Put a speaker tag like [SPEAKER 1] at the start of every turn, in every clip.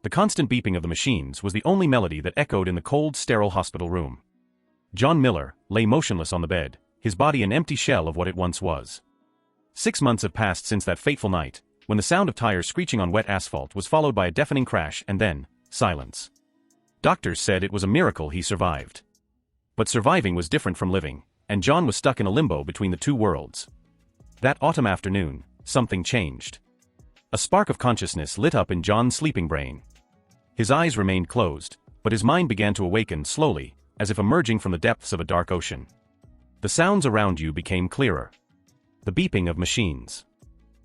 [SPEAKER 1] The constant beeping of the machines was the only melody that echoed in the cold, sterile hospital room. John Miller lay motionless on the bed, his body an empty shell of what it once was. 6 months have passed since that fateful night, when the sound of tires screeching on wet asphalt was followed by a deafening crash and then, silence. Doctors said it was a miracle he survived. But surviving was different from living, and John was stuck in a limbo between the two worlds. That autumn afternoon, something changed. A spark of consciousness lit up in John's sleeping brain. His eyes remained closed, but his mind began to awaken slowly, as if emerging from the depths of a dark ocean. The sounds around you became clearer. The beeping of machines.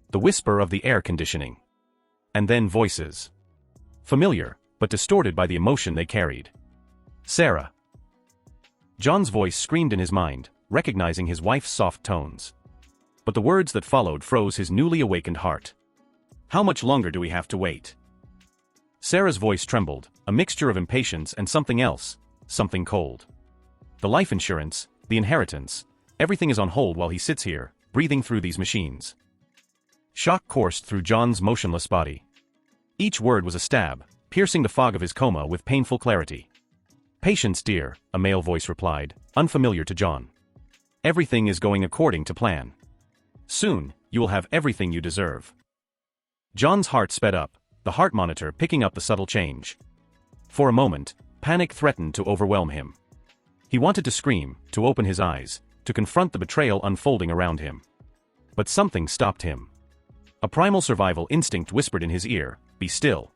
[SPEAKER 1] The whisper of the air conditioning. And then voices. Familiar, but distorted by the emotion they carried. Sarah. John's voice screamed in his mind, recognizing his wife's soft tones. But the words that followed froze his newly awakened heart. How much longer do we have to wait? Sarah's voice trembled, a mixture of impatience and something else, something cold. The life insurance, the inheritance, everything is on hold while he sits here, breathing through these machines. Shock coursed through John's motionless body. Each word was a stab, piercing the fog of his coma with painful clarity. Patience, dear, a male voice replied, unfamiliar to John. Everything is going according to plan. Soon, you will have everything you deserve. John's heart sped up, the heart monitor picking up the subtle change. For a moment, panic threatened to overwhelm him. He wanted to scream, to open his eyes, to confront the betrayal unfolding around him. But something stopped him. A primal survival instinct whispered in his ear, be still.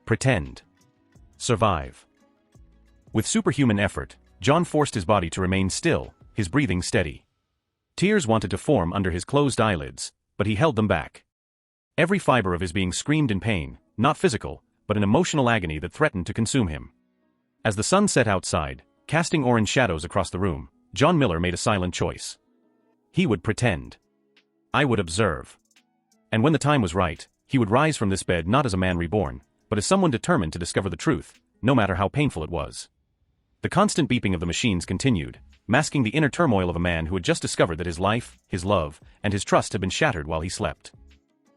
[SPEAKER 1] Pretend. Survive. With superhuman effort, John forced his body to remain still, his breathing steady. Tears wanted to form under his closed eyelids, but he held them back. Every fiber of his being screamed in pain, not physical, but an emotional agony that threatened to consume him. As the sun set outside, casting orange shadows across the room, John Miller made a silent choice. He would pretend. I would observe. And when the time was right, he would rise from this bed not as a man reborn, but as someone determined to discover the truth, no matter how painful it was. The constant beeping of the machines continued, masking the inner turmoil of a man who had just discovered that his life, his love, and his trust had been shattered while he slept.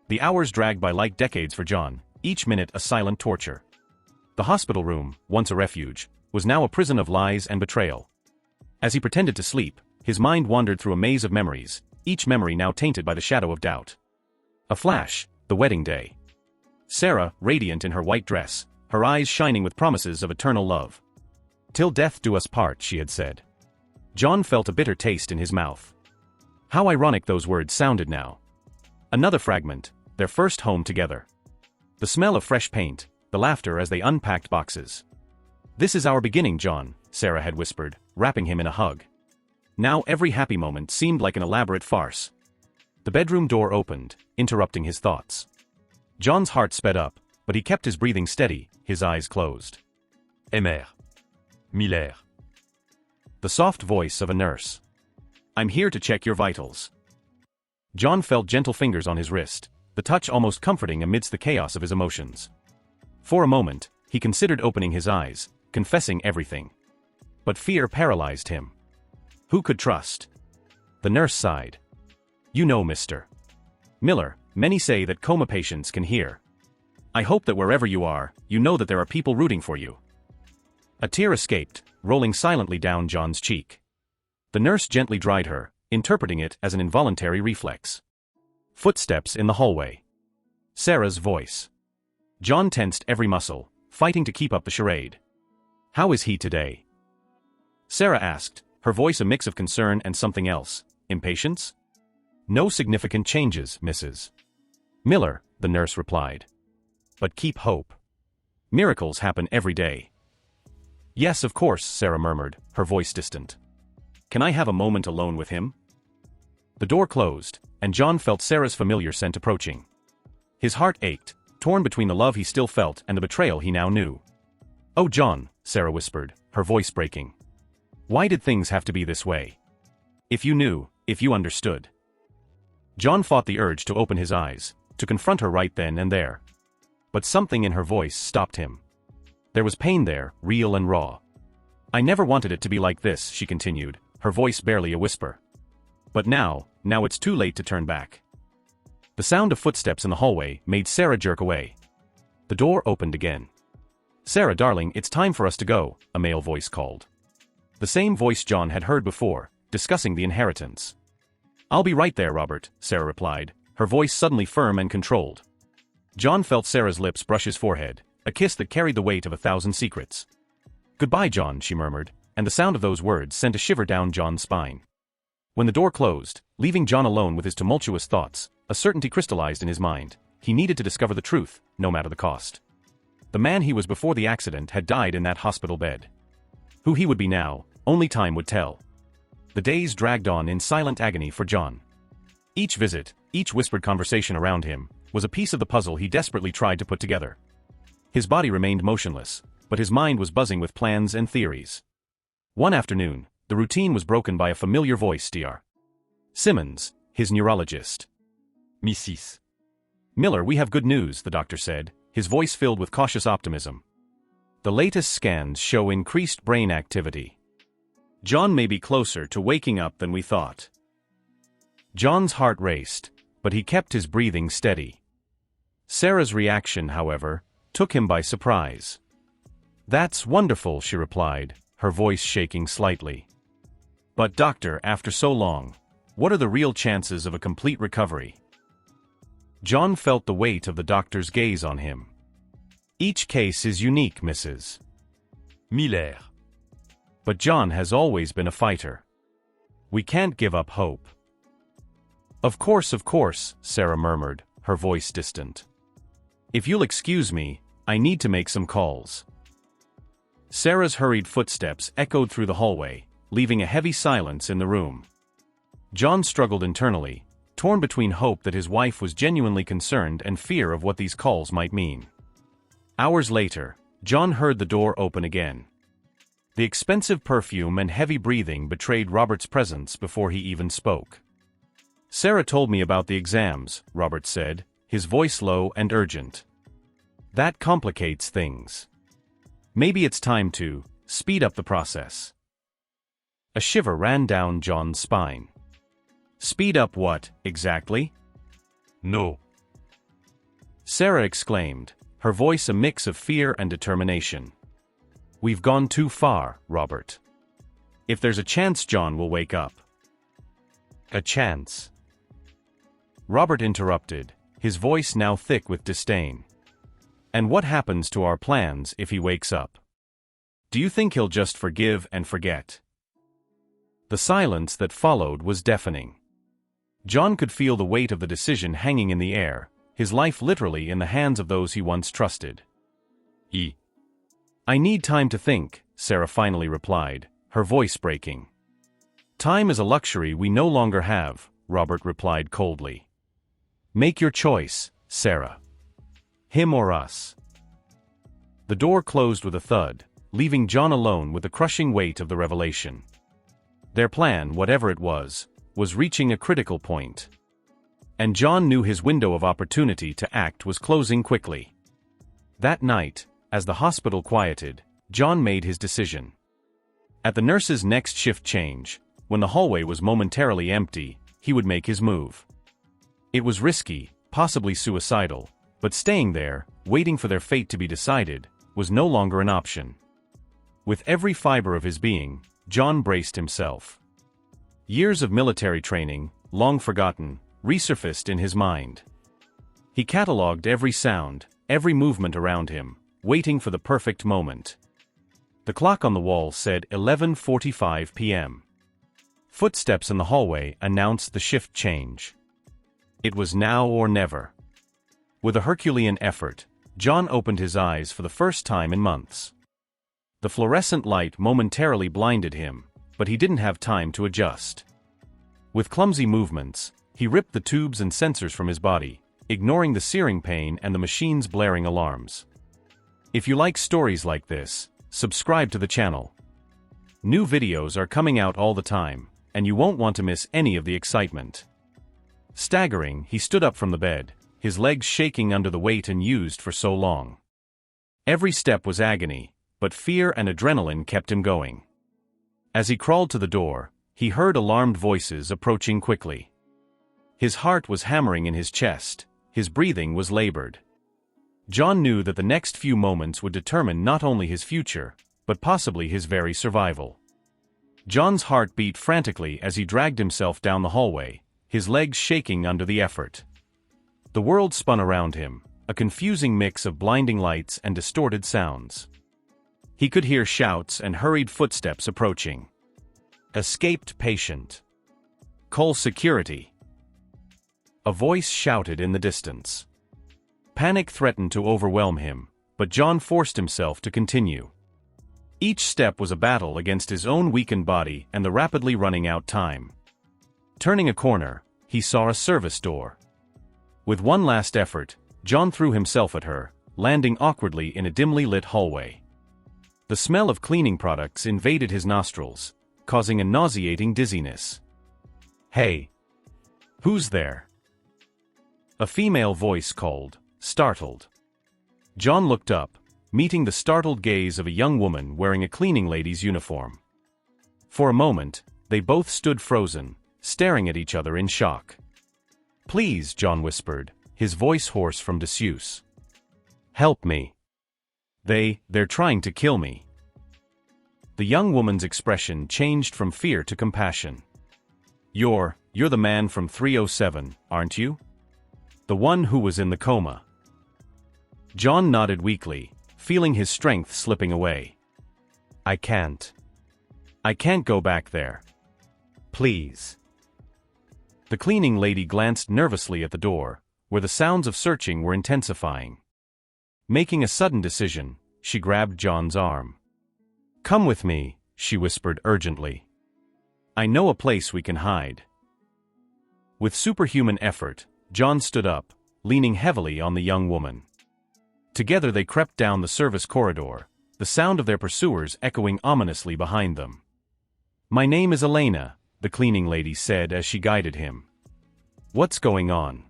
[SPEAKER 1] The hours dragged by like decades for John, each minute a silent torture. The hospital room, once a refuge, was now a prison of lies and betrayal. As he pretended to sleep, his mind wandered through a maze of memories, each memory now tainted by the shadow of doubt. A flash, the wedding day. Sarah, radiant in her white dress, her eyes shining with promises of eternal love. Till death do us part, she had said. John felt a bitter taste in his mouth. How ironic those words sounded now. Another fragment, their first home together. The smell of fresh paint, the laughter as they unpacked boxes. This is our beginning, John, Sarah had whispered, wrapping him in a hug. Now every happy moment seemed like an elaborate farce. The bedroom door opened, interrupting his thoughts. John's heart sped up, but he kept his breathing steady, his eyes closed. Mère. Millionaire. The soft voice of a nurse. I'm here to check your vitals. John felt gentle fingers on his wrist, the touch almost comforting amidst the chaos of his emotions. For a moment, he considered opening his eyes, confessing everything. But fear paralyzed him. Who could trust? The nurse sighed. You know, Mr. Miller, many say that coma patients can hear. I hope that wherever you are, you know that there are people rooting for you. A tear escaped, rolling silently down John's cheek. The nurse gently dried her, interpreting it as an involuntary reflex. Footsteps in the hallway. Sarah's voice. John tensed every muscle, fighting to keep up the charade. How is he today? Sarah asked, her voice a mix of concern and something else. Impatience? No significant changes, Mrs. Miller, the nurse replied. But keep hope. Miracles happen every day. Yes, of course, Sarah murmured, her voice distant. Can I have a moment alone with him? The door closed, and John felt Sarah's familiar scent approaching. His heart ached, torn between the love he still felt and the betrayal he now knew. Oh, John, Sarah whispered, her voice breaking. Why did things have to be this way? If you knew, if you understood. John fought the urge to open his eyes, to confront her right then and there. But something in her voice stopped him. There was pain there, real and raw. I never wanted it to be like this, she continued, her voice barely a whisper. But now it's too late to turn back. The sound of footsteps in the hallway made Sarah jerk away. The door opened again. "Sarah, darling, it's time for us to go," a male voice called. The same voice John had heard before, discussing the inheritance. "I'll be right there, Robert," Sarah replied, her voice suddenly firm and controlled. John felt Sarah's lips brush his forehead, a kiss that carried the weight of 1,000 secrets. "Goodbye, John," she murmured, and the sound of those words sent a shiver down John's spine. When the door closed, leaving John alone with his tumultuous thoughts, a certainty crystallized in his mind. He needed to discover the truth, no matter the cost. The man he was before the accident had died in that hospital bed. Who he would be now, only time would tell. The days dragged on in silent agony for John. Each visit, each whispered conversation around him, was a piece of the puzzle he desperately tried to put together. His body remained motionless, but his mind was buzzing with plans and theories. One afternoon, the routine was broken by a familiar voice. Dr. Simmons, his neurologist. "Mrs. Miller, we have good news," the doctor said, his voice filled with cautious optimism. "The latest scans show increased brain activity. John may be closer to waking up than we thought." John's heart raced, but he kept his breathing steady. Sarah's reaction, however, took him by surprise. "That's wonderful," she replied, her voice shaking slightly. "But doctor, after so long, what are the real chances of a complete recovery?" John felt the weight of the doctor's gaze on him. "Each case is unique, Mrs. Miller. But John has always been a fighter. We can't give up hope." Of course, Sarah murmured, her voice distant. "If you'll excuse me, I need to make some calls." Sarah's hurried footsteps echoed through the hallway, leaving a heavy silence in the room. John struggled internally, torn between hope that his wife was genuinely concerned and fear of what these calls might mean. Hours later, John heard the door open again. The expensive perfume and heavy breathing betrayed Robert's presence before he even spoke. "Sarah told me about the exams," Robert said, his voice low and urgent. "That complicates things. Maybe it's time to speed up the process." A shiver ran down John's spine. "Speed up what, exactly?" "No," Sarah exclaimed, her voice a mix of fear and determination. "We've gone too far, Robert. If there's a chance John will wake up." "A chance?" Robert interrupted, his voice now thick with disdain. "And what happens to our plans if he wakes up? Do you think he'll just forgive and forget?" The silence that followed was deafening. John could feel the weight of the decision hanging in the air, his life literally in the hands of those he once trusted. "I need time to think," Sarah finally replied, her voice breaking. "Time is a luxury we no longer have," Robert replied coldly. "Make your choice, Sarah. Him or us." The door closed with a thud, leaving John alone with the crushing weight of the revelation. Their plan, whatever it was reaching a critical point. And John knew his window of opportunity to act was closing quickly. That night, as the hospital quieted, John made his decision. At the nurse's next shift change, when the hallway was momentarily empty, he would make his move. It was risky, possibly suicidal, but staying there, waiting for their fate to be decided, was no longer an option. With every fiber of his being, John braced himself. Years of military training, long forgotten, resurfaced in his mind. He catalogued every sound, every movement around him, waiting for the perfect moment. The clock on the wall said 11:45 p.m. Footsteps in the hallway announced the shift change. It was now or never. With a Herculean effort, John opened his eyes for the first time in months. The fluorescent light momentarily blinded him, but he didn't have time to adjust. With clumsy movements, he ripped the tubes and sensors from his body, ignoring the searing pain and the machine's blaring alarms. If you like stories like this, subscribe to the channel. New videos are coming out all the time, and you won't want to miss any of the excitement. Staggering, he stood up from the bed, his legs shaking under the weight used for so long. Every step was agony, but fear and adrenaline kept him going. As he crawled to the door, he heard alarmed voices approaching quickly. His heart was hammering in his chest, his breathing was labored. John knew that the next few moments would determine not only his future, but possibly his very survival. John's heart beat frantically as he dragged himself down the hallway, his legs shaking under the effort. The world spun around him, a confusing mix of blinding lights and distorted sounds. He could hear shouts and hurried footsteps approaching. "Escaped patient. Call security." A voice shouted in the distance. Panic threatened to overwhelm him, but John forced himself to continue. Each step was a battle against his own weakened body and the rapidly running out time. Turning a corner, he saw a service door. With one last effort, John threw himself at her, landing awkwardly in a dimly lit hallway. The smell of cleaning products invaded his nostrils, causing a nauseating dizziness. "Hey! Who's there?" A female voice called, startled. John looked up, meeting the startled gaze of a young woman wearing a cleaning lady's uniform. For a moment, they both stood frozen, staring at each other in shock. "Please," John whispered, his voice hoarse from disuse. "Help me. They're trying to kill me." The young woman's expression changed from fear to compassion. You're the man from 307, aren't you? The one who was in the coma." John nodded weakly, feeling his strength slipping away. I can't go back there. Please." The cleaning lady glanced nervously at the door, where the sounds of searching were intensifying. Making a sudden decision, she grabbed John's arm. "Come with me," she whispered urgently. "I know a place we can hide." With superhuman effort, John stood up, leaning heavily on the young woman. Together they crept down the service corridor, the sound of their pursuers echoing ominously behind them. "My name is Elena," the cleaning lady said as she guided him. "What's going on?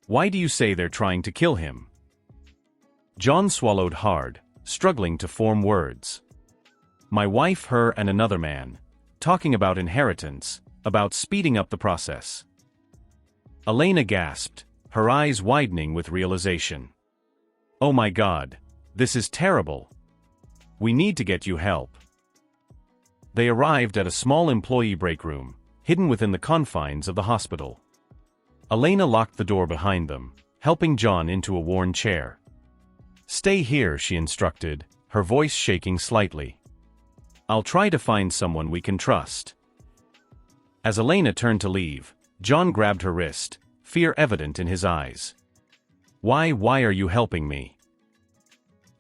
[SPEAKER 1] Why do you say they're trying to kill him?" John swallowed hard, struggling to form words. "My wife, her and another man, talking about inheritance, about speeding up the process." Elena gasped, her eyes widening with realization. "Oh my God, this is terrible. We need to get you help." They arrived at a small employee break room, hidden within the confines of the hospital. Elena locked the door behind them, helping John into a worn chair. "Stay here," she instructed, her voice shaking slightly. "I'll try to find someone we can trust." As Elena turned to leave, John grabbed her wrist, fear evident in his eyes. Why are you helping me?"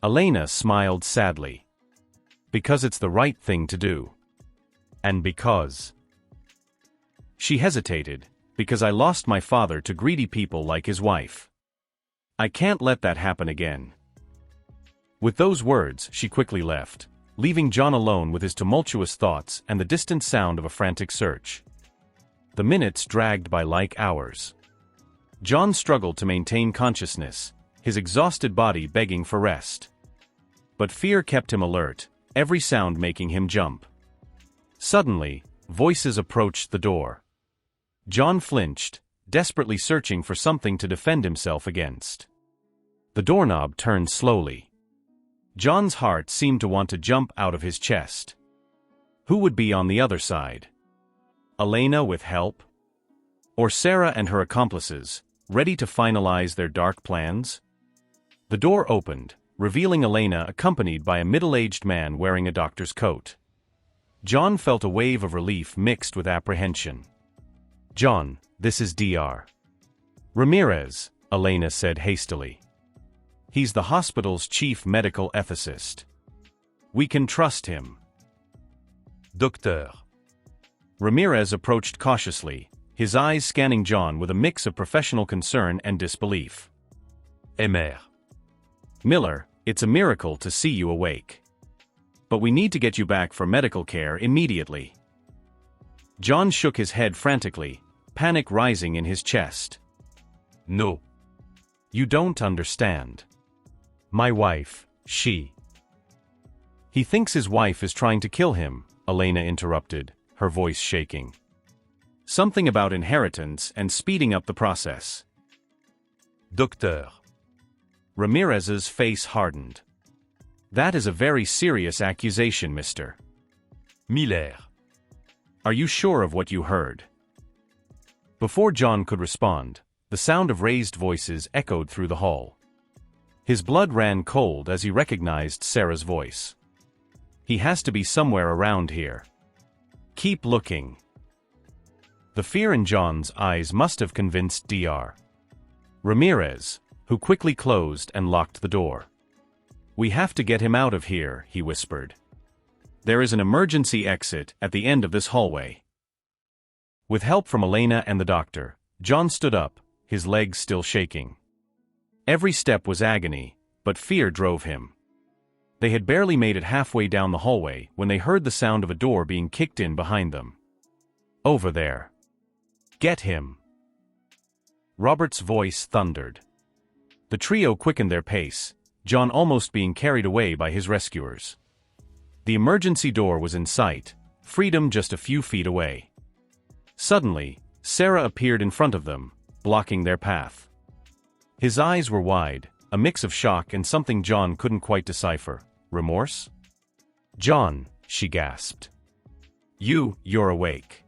[SPEAKER 1] Elena smiled sadly. "Because it's the right thing to do. And because..." She hesitated, "because I lost my father to greedy people like his wife. I can't let that happen again." With those words, she quickly left, leaving John alone with his tumultuous thoughts and the distant sound of a frantic search. The minutes dragged by like hours. John struggled to maintain consciousness, his exhausted body begging for rest. But fear kept him alert, every sound making him jump. Suddenly, voices approached the door. John flinched, desperately searching for something to defend himself against. The doorknob turned slowly. John's heart seemed to want to jump out of his chest. Who would be on the other side? Elena with help? Or Sarah and her accomplices, ready to finalize their dark plans? The door opened, revealing Elena accompanied by a middle-aged man wearing a doctor's coat. John felt a wave of relief mixed with apprehension. "John, this is Dr. Ramirez," Elena said hastily. "He's the hospital's chief medical ethicist. We can trust him." "Docteur." Ramirez approached cautiously, his eyes scanning John with a mix of professional concern and disbelief. "Mr. Miller, it's a miracle to see you awake. But we need to get you back for medical care immediately." John shook his head frantically, panic rising in his chest. "No. You don't understand. My wife, she..." "He thinks his wife is trying to kill him," Elena interrupted, her voice shaking. "Something about inheritance and speeding up the process." "Docteur." Ramirez's face hardened. That is a very serious accusation, Mr.
[SPEAKER 2] Miller.
[SPEAKER 1] Are you sure of what you heard? Before John could respond, the sound of raised voices echoed through the hall. His blood ran cold as he recognized Sarah's voice. He has to be somewhere around here. Keep looking. The fear in John's eyes must have convinced Dr. Ramirez, who quickly closed and locked the door. We have to get him out of here, he whispered. There is an emergency exit at the end of this hallway. With help from Elena and the doctor, John stood up, his legs still shaking. Every step was agony, but fear drove him. They had barely made it halfway down the hallway when they heard the sound of a door being kicked in behind them. Over there. Get him. Robert's voice thundered. The trio quickened their pace, John almost being carried away by his rescuers. The emergency door was in sight, freedom just a few feet away. Suddenly, Sarah appeared in front of them, blocking their path. His eyes were wide, a mix of shock and something John couldn't quite decipher. Remorse? John, she gasped. You're awake.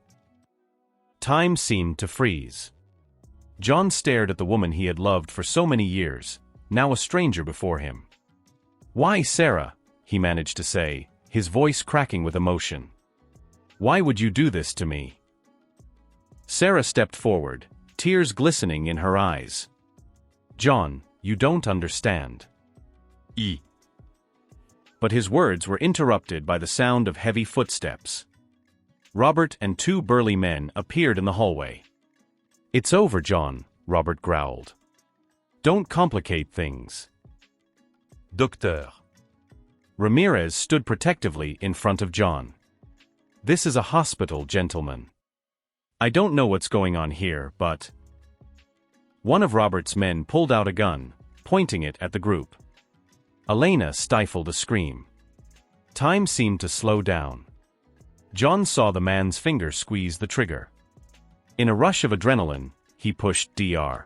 [SPEAKER 1] Time seemed to freeze. John stared at the woman he had loved for so many years, now a stranger before him. Why, Sarah? He managed to say, his voice cracking with emotion. Why would you do this to me? Sarah stepped forward, tears glistening in her eyes. John, you don't understand. But his words were interrupted by the sound of heavy footsteps. Robert and two burly men appeared in the hallway. It's over, John, Robert growled. Don't complicate things.
[SPEAKER 2] Docteur.
[SPEAKER 1] Ramirez stood protectively in front of John. This is a hospital, gentlemen. I don't know what's going on here, but... One of Robert's men pulled out a gun, pointing it at the group. Elena stifled a scream. Time seemed to slow down. John saw the man's finger squeeze the trigger. In a rush of adrenaline, he pushed Dr.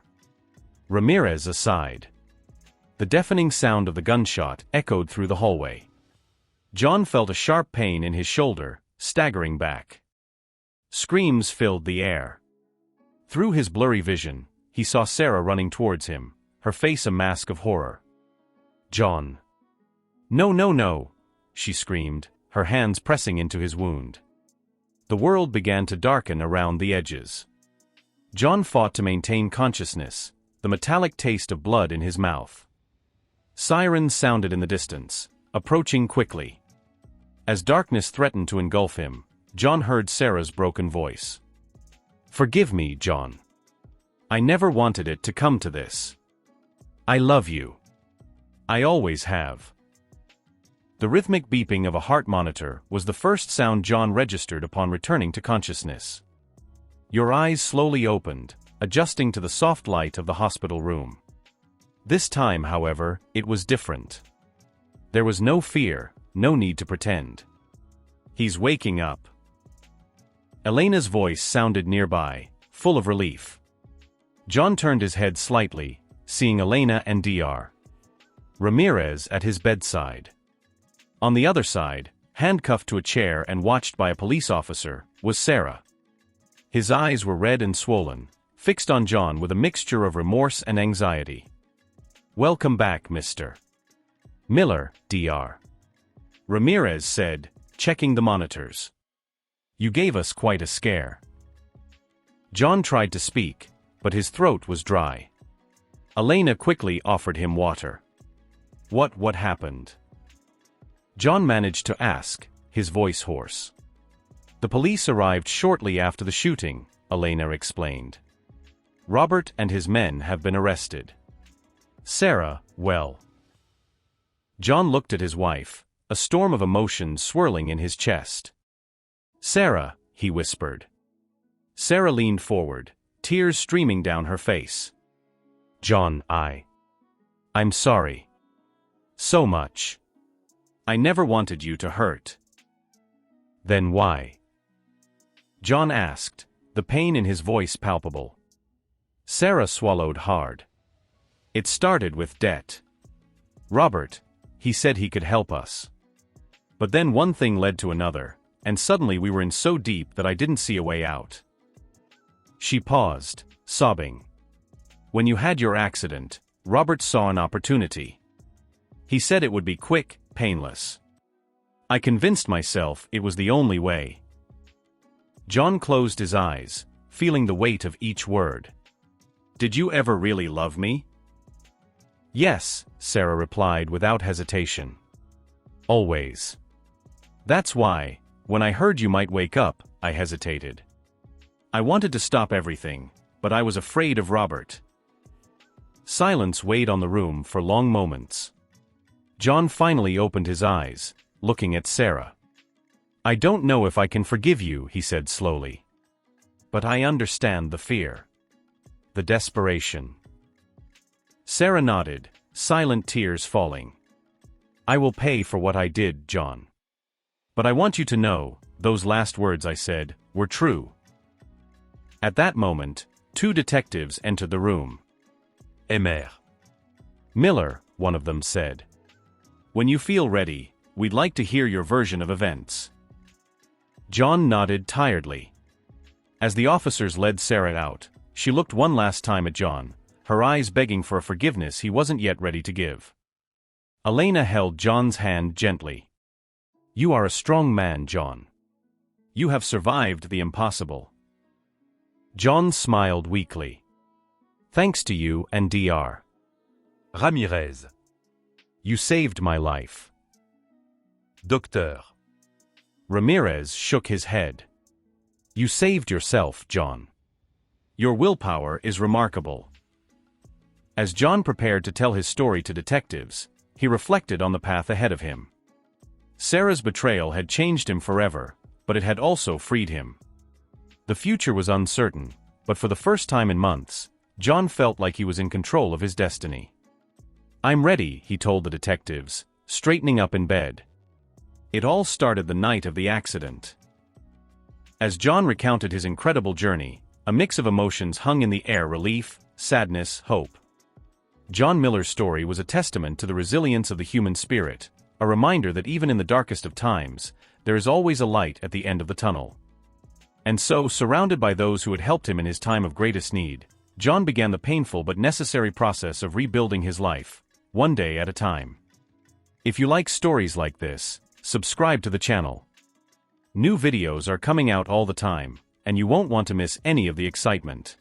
[SPEAKER 1] Ramirez aside. The deafening sound of the gunshot echoed through the hallway. John felt a sharp pain in his shoulder, staggering back. Screams filled the air. Through his blurry vision, he saw Sarah running towards him, her face a mask of horror. John. No, she screamed, her hands pressing into his wound. The world began to darken around the edges. John fought to maintain consciousness, the metallic taste of blood in his mouth. Sirens sounded in the distance, approaching quickly. As darkness threatened to engulf him, John heard Sarah's broken voice. Forgive me, John. I never wanted it to come to this. I love you. I always have. The rhythmic beeping of a heart monitor was the first sound John registered upon returning to consciousness. Your eyes slowly opened, adjusting to the soft light of the hospital room. This time, however, it was different. There was no fear, no need to pretend. He's waking up. Elena's voice sounded nearby, full of relief. John turned his head slightly, seeing Elena and Dr. Ramirez at his bedside. On the other side, handcuffed to a chair and watched by a police officer, was Sarah. His eyes were red and swollen, fixed on John with a mixture of remorse and anxiety. Welcome back, Mr. Miller, Dr. Ramirez said, checking the monitors. You gave us quite a scare. John tried to speak, but his throat was dry. Elena quickly offered him water. What happened? John managed to ask, his voice hoarse. The police arrived shortly after the shooting, Elena explained. Robert and his men have been arrested. Sarah, well. John looked at his wife, a storm of emotion swirling in his chest. Sarah, he whispered. Sarah leaned forward, tears streaming down her face. John, I'm sorry. So much. I never wanted you to hurt. Then why? John asked, the pain in his voice palpable. Sarah swallowed hard. It started with debt, Robert, he said he could help us. But then one thing led to another, and suddenly we were in so deep that I didn't see a way out. She paused, sobbing. When you had your accident, Robert saw an opportunity. He said it would be quick, painless. I convinced myself it was the only way. John closed his eyes, feeling the weight of each word. Did you ever really love me? Yes, Sarah replied without hesitation. Always. That's why, when I heard you might wake up, I hesitated. I wanted to stop everything, but I was afraid of Robert. Silence weighed on the room for long moments. John finally opened his eyes, looking at Sarah. I don't know if I can forgive you, he said slowly. But I understand the fear. The desperation. Sarah nodded, silent tears falling. I will pay for what I did, John. But I want you to know, those last words I said, were true. At that moment, 2 detectives entered the room.
[SPEAKER 2] Emer.
[SPEAKER 1] Miller, one of them said. When you feel ready, we'd like to hear your version of events. John nodded tiredly. As the officers led Sarah out, she looked one last time at John, her eyes begging for a forgiveness he wasn't yet ready to give. Elena held John's hand gently. You are a strong man, John. You have survived the impossible. John smiled weakly. Thanks to you and Dr.
[SPEAKER 2] Ramirez.
[SPEAKER 1] You saved my life.
[SPEAKER 2] Docteur.
[SPEAKER 1] Ramirez shook his head. You saved yourself, John. Your willpower is remarkable. As John prepared to tell his story to detectives, he reflected on the path ahead of him. Sarah's betrayal had changed him forever, but it had also freed him. The future was uncertain, but for the first time in months, John felt like he was in control of his destiny. I'm ready, he told the detectives, straightening up in bed. It all started the night of the accident. As John recounted his incredible journey, a mix of emotions hung in the air: relief, sadness, hope. John Miller's story was a testament to the resilience of the human spirit, a reminder that even in the darkest of times, there is always a light at the end of the tunnel. And so, surrounded by those who had helped him in his time of greatest need, John began the painful but necessary process of rebuilding his life, one day at a time. If you like stories like this, subscribe to the channel. New videos are coming out all the time, and you won't want to miss any of the excitement.